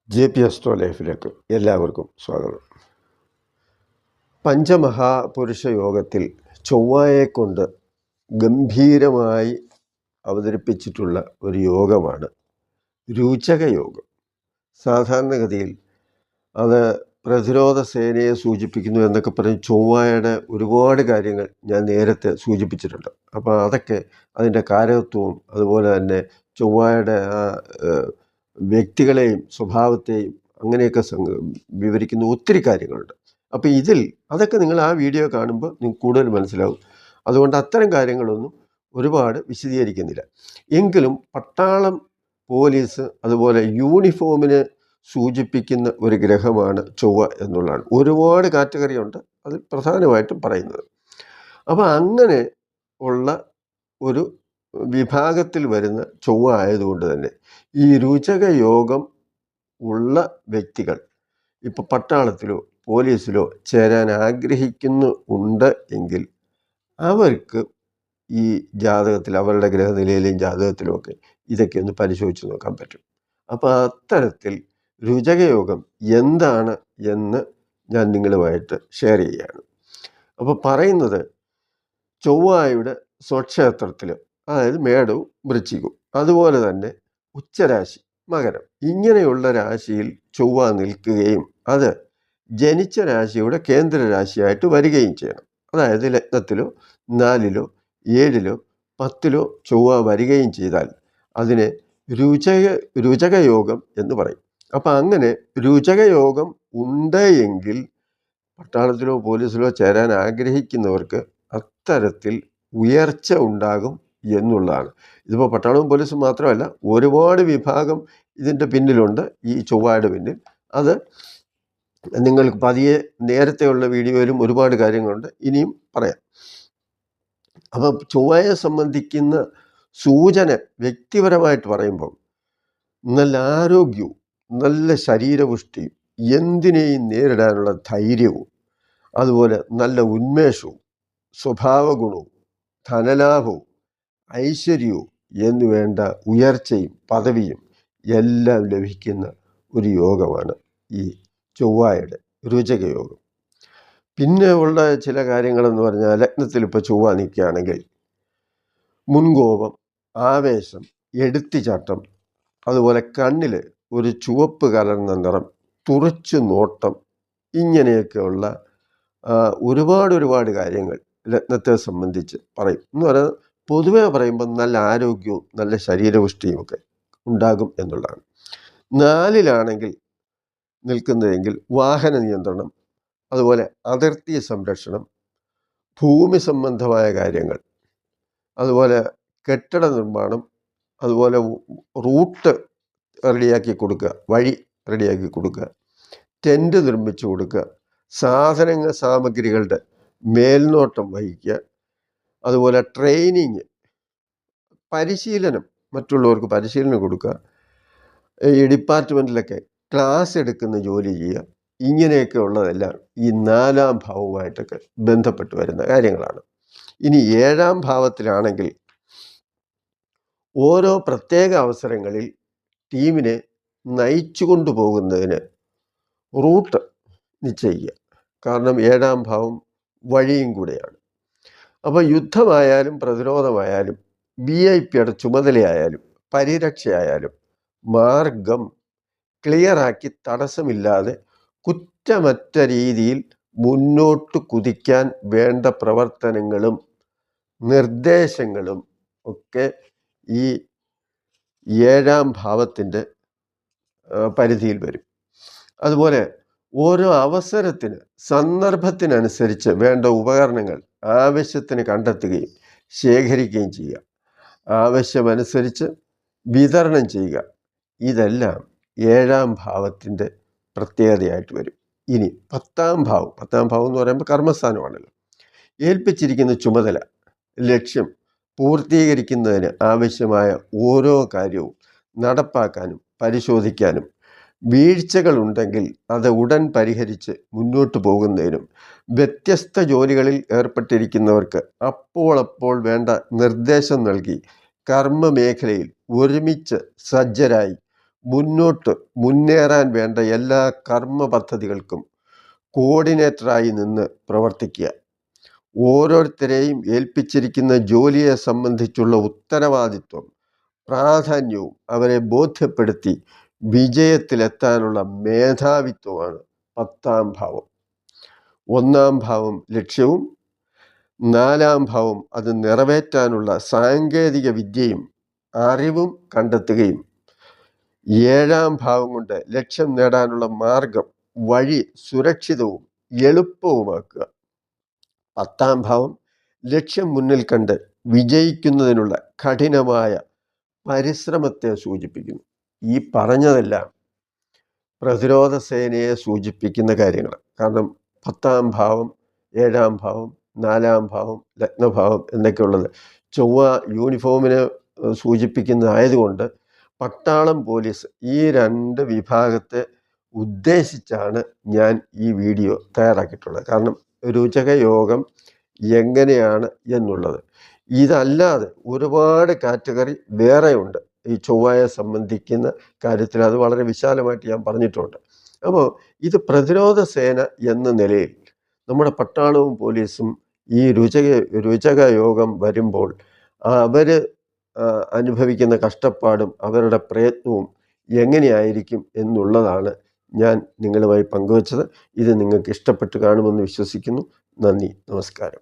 JP astro ലൈഫിലേക്ക് എല്ലാവർക്കും സ്വാഗതം. പഞ്ചമഹാപുരുഷ യോഗത്തിൽ ചൊവ്വയെക്കൊണ്ട് ഗംഭീരമായി അവതരിപ്പിച്ചിട്ടുള്ള ഒരു യോഗമാണ് രുചക യോഗം. സാധാരണഗതിയിൽ അത് പ്രതിരോധ സേനയെ സൂചിപ്പിക്കുന്നു എന്നൊക്കെ പറഞ്ഞ് ചൊവ്വയുടെ ഒരുപാട് കാര്യങ്ങൾ ഞാൻ നേരത്തെ സൂചിപ്പിച്ചിട്ടുണ്ട്. അപ്പോൾ അതൊക്കെ അതിൻ്റെ കാരകത്വവും അതുപോലെ തന്നെ ചൊവ്വയുടെ വ്യക്തികളെയും സ്വഭാവത്തെയും അങ്ങനെയൊക്കെ വിവരിക്കുന്ന ഒത്തിരി കാര്യങ്ങളുണ്ട്. അപ്പോൾ അതൊക്കെ നിങ്ങൾ ആ വീഡിയോ കാണുമ്പോൾ നിങ്ങൾക്ക് കൂടുതൽ മനസ്സിലാവും. അതുകൊണ്ട് അത്തരം കാര്യങ്ങളൊന്നും ഒരുപാട് വിശദീകരിക്കുന്നില്ല. എങ്കിലും പട്ടാളം, പോലീസ്, അതുപോലെ യൂണിഫോമിന് സൂചിപ്പിക്കുന്ന ഒരു ഗ്രഹമാണ് ചൊവ്വ എന്നുള്ളതാണ്. ഒരുപാട് കാറ്റഗറിയുണ്ട് അതിൽ പ്രധാനമായിട്ടും പറയുന്നത്. അപ്പോൾ അങ്ങനെ ഉള്ള ഒരു വിഭാഗത്തിൽ വരുന്ന ചൊവ്വ ആയതുകൊണ്ട് തന്നെ ഈ രുചക യോഗം ഉള്ള വ്യക്തികൾ ഇപ്പോൾ പട്ടാളത്തിലോ പോലീസിലോ ചേരാൻ ആഗ്രഹിക്കുന്നുണ്ട് എങ്കിൽ അവർക്ക് ഈ ജാതകത്തിൽ, അവരുടെ ഗ്രഹനിലയിലെയും ജാതകത്തിലും ഒക്കെ ഇതൊക്കെ ഒന്ന് പരിശോധിച്ച് നോക്കാൻ പറ്റും. അപ്പോൾ അത്തരത്തിൽ രുചകയോഗം എന്താണ് എന്ന് ഞാൻ നിങ്ങളുമായിട്ട് ഷെയർ ചെയ്യുകയാണ്. അപ്പോൾ പറയുന്നത് ചൊവ്വയുടെ സ്വക്ഷേത്രത്തിൽ, അതായത് മേടവും വൃശ്ചികവും, അതുപോലെ തന്നെ ഉച്ചരാശി മകരം, ഇങ്ങനെയുള്ള രാശിയിൽ ചൊവ്വ നിൽക്കുകയും അത് ജനിച്ച രാശിയുടെ കേന്ദ്ര രാശിയായിട്ട് വരികയും ചെയ്യണം. അതായത് ലഗ്നത്തിലോ 4-ലോ 7-ലോ 10-ലോ ചൊവ്വ വരികയും ചെയ്താൽ അതിനെ രുചകയോഗം എന്ന് പറയും. അപ്പം അങ്ങനെ രുചകയോഗം ഉണ്ട് എങ്കിൽ പട്ടാളത്തിലോ പോലീസിലോ ചേരാൻ ആഗ്രഹിക്കുന്നവർക്ക് അത്തരത്തിൽ ഉയർച്ച ഉണ്ടാകും എന്നുള്ളതാണ്. ഇതിപ്പോൾ പട്ടാളവും പോലീസും മാത്രമല്ല, ഒരുപാട് വിഭാഗം ഇതിൻ്റെ പിന്നിലുണ്ട്, ഈ ചൊവ്വയുടെ പിന്നിൽ. അത് നിങ്ങൾക്ക് പതിയെ നേരത്തെയുള്ള വീഡിയോയിലും ഒരുപാട് കാര്യങ്ങളുണ്ട്, ഇനിയും പറയാം. അപ്പം ചൊവ്വയെ സംബന്ധിക്കുന്ന സൂചന വ്യക്തിപരമായിട്ട് പറയുമ്പോൾ നല്ല ആരോഗ്യവും നല്ല ശരീരപുഷ്ടിയും എന്തിനേയും നേരിടാനുള്ള ധൈര്യവും അതുപോലെ നല്ല ഉന്മേഷവും സ്വഭാവഗുണവും ധനലാഭവും ഐശ്വര്യവും എന്നുവേണ്ട ഉയർച്ചയും പദവിയും എല്ലാം ലഭിക്കുന്ന ഒരു യോഗമാണ് ഈ ചൊവ്വയുടെ രുചകയോഗം. പിന്നെ ഉള്ള ചില കാര്യങ്ങളെന്ന് പറഞ്ഞാൽ, ലഗ്നത്തിൽ ഇപ്പോൾ ചൊവ്വ നിൽക്കുകയാണെങ്കിൽ മുൻകോപം, ആവേശം, എടുത്തിച്ചാട്ടം, അതുപോലെ കണ്ണിൽ ഒരു ചുവപ്പ് കലർന്ന നിറം, തുറച്ചു നോട്ടം, ഇങ്ങനെയൊക്കെയുള്ള ഒരുപാട് കാര്യങ്ങൾ ലഗ്നത്തെ സംബന്ധിച്ച് പറയും. എന്ന് പറഞ്ഞാൽ പൊതുവെ പറയുമ്പോൾ നല്ല ആരോഗ്യവും നല്ല ശരീരപുഷ്ടിയും ഒക്കെ ഉണ്ടാകും എന്നുള്ളതാണ്. 4-ലാണെങ്കിൽ നിൽക്കുന്നതെങ്കിൽ വാഹന നിയന്ത്രണം, അതുപോലെ അതിർത്തി സംരക്ഷണം, ഭൂമി സംബന്ധമായ കാര്യങ്ങൾ, അതുപോലെ കെട്ടിട നിർമ്മാണം, അതുപോലെ റൂട്ട് റെഡിയാക്കി കൊടുക്കുക, വഴി റെഡിയാക്കി കൊടുക്കുക, ടെൻറ്റ് നിർമ്മിച്ചു കൊടുക്കുക, സാമഗ്രികളുടെ മേൽനോട്ടം വഹിക്കുക, അതുപോലെ ട്രെയിനിങ്, പരിശീലനം, മറ്റുള്ളവർക്ക് പരിശീലനം കൊടുക്കുക, ഈ ഡിപ്പാർട്ട്മെൻറ്റിലൊക്കെ ക്ലാസ് എടുക്കുന്ന ജോലി ചെയ്യുക, ഇങ്ങനെയൊക്കെ ഉള്ളതെല്ലാം ഈ 4-ാം ഭാവവുമായിട്ടൊക്കെ ബന്ധപ്പെട്ട് വരുന്ന കാര്യങ്ങളാണ്. ഇനി 7-ാം ഭാവത്തിലാണെങ്കിൽ ഓരോ പ്രത്യേക അവസരങ്ങളിൽ ടീമിനെ നയിച്ചു കൊണ്ടുപോകുന്നതിന് റൂട്ട് നിശ്ചയിക്കുക. കാരണം 7-ാം ഭാവം വഴിയും കൂടെയാണ്. അപ്പോൾ യുദ്ധമായാലും പ്രതിരോധമായാലും VIP-യുടെ ചുമതലയായാലും പരിരക്ഷയായാലും മാർഗം ക്ലിയറാക്കി തടസ്സമില്ലാതെ കുറ്റമറ്റ രീതിയിൽ മുന്നോട്ട് കുതിക്കാൻ വേണ്ട പ്രവർത്തനങ്ങളും നിർദ്ദേശങ്ങളും ഒക്കെ ഈ 7-ാം ഭാവത്തിൻ്റെ പരിധിയിൽ വരും. അതുപോലെ ഓരോ അവസരത്തിന് സന്ദർഭത്തിനനുസരിച്ച് വേണ്ട ഉപകരണങ്ങൾ ആവശ്യത്തിന് കണ്ടെത്തുകയും ശേഖരിക്കുകയും ചെയ്യുക, ആവശ്യമനുസരിച്ച് വിതരണം ചെയ്യുക, ഇതെല്ലാം 7-ാം ഭാവത്തിൻ്റെ പ്രത്യേകതയായിട്ട് വരും. ഇനി 10-ാം ഭാവം എന്ന് പറയുമ്പോൾ കർമ്മസ്ഥാനമാണല്ലോ. ഏൽപ്പിച്ചിരിക്കുന്ന ചുമതല, ലക്ഷ്യം പൂർത്തീകരിക്കുന്നതിന് ആവശ്യമായ ഓരോ കാര്യവും നടപ്പാക്കാനും പരിശോധിക്കാനും, വീഴ്ചകൾ ഉണ്ടെങ്കിൽ അത് ഉടൻ പരിഹരിച്ച് മുന്നോട്ട് പോകുന്നതിനും, വ്യത്യസ്ത ജോലികളിൽ ഏർപ്പെട്ടിരിക്കുന്നവർക്ക് അപ്പോൾ വേണ്ട നിർദ്ദേശം നൽകി കർമ്മ മേഖലയിൽ ഒരുമിച്ച് സജ്ജരായി മുന്നോട്ട് മുന്നേറാൻ വേണ്ട എല്ലാ കർമ്മ പദ്ധതികൾക്കും കോർഡിനേറ്ററായി നിന്ന് പ്രവർത്തിക്കുക. ഓരോരുത്തരെയും ഏൽപ്പിച്ചിരിക്കുന്ന ജോലിയെ സംബന്ധിച്ചുള്ള ഉത്തരവാദിത്വം, പ്രാധാന്യവും അവരെ ബോധ്യപ്പെടുത്തി വിജയത്തിലെത്താനുള്ള മേധാവിത്വമാണ് 10ാം ഭാവം. 1ാം ഭാവം ലക്ഷ്യവും 4ാം ഭാവം അത് നിറവേറ്റാനുള്ള സാങ്കേതിക വിദ്യയും അറിവും കണ്ടെത്തുകയും 7ാം ഭാവം കൊണ്ട് ലക്ഷ്യം നേടാനുള്ള മാർഗം, വഴി സുരക്ഷിതവും എളുപ്പവുമാക്കുക. 10ാം ഭാവം ലക്ഷ്യം മുന്നിൽ കണ്ട് വിജയിക്കുന്നതിനുള്ള കഠിനമായ പരിശ്രമത്തെ സൂചിപ്പിക്കുന്നു. ഈ പറഞ്ഞതെല്ലാം പ്രതിരോധ സേനയെ സൂചിപ്പിക്കുന്ന കാര്യങ്ങൾ. കാരണം 10ാം ഭാവം, 7ാം ഭാവം, 4ാം ഭാവം, ലഗ്നഭാവം എന്നൊക്കെയുള്ളത് ചൊവ്വ യൂണിഫോമിനെ സൂചിപ്പിക്കുന്നതായതുകൊണ്ട് പട്ടാളം, പോലീസ് ഈ 2 വിഭാഗത്തെ ഉദ്ദേശിച്ചാണ് ഞാൻ ഈ വീഡിയോ തയ്യാറാക്കിയിട്ടുള്ളത്. കാരണം രുചക യോഗം എങ്ങനെയാണ് എന്നുള്ളത്. ഇതല്ലാതെ ഒരുപാട് കാറ്റഗറി വേറെയുണ്ട് ഈ ചൊവ്വയെ സംബന്ധിക്കുന്ന കാര്യത്തിൽ. അത് വളരെ വിശാലമായിട്ട് ഞാൻ പറഞ്ഞിട്ടുണ്ട്. അപ്പോൾ ഇത് പ്രതിരോധ സേന എന്ന നിലയിൽ നമ്മുടെ പട്ടാളവും പോലീസും ഈ രുചക യോഗം വരുമ്പോൾ അവർ അനുഭവിക്കുന്ന കഷ്ടപ്പാടും അവരുടെ പ്രയത്നവും എങ്ങനെയായിരിക്കും എന്നുള്ളതാണ് ഞാൻ നിങ്ങളുമായി പങ്കുവച്ചത്. ഇത് നിങ്ങൾക്ക് ഇഷ്ടപ്പെട്ട് കാണുമെന്ന് വിശ്വസിക്കുന്നു. നന്ദി, നമസ്കാരം.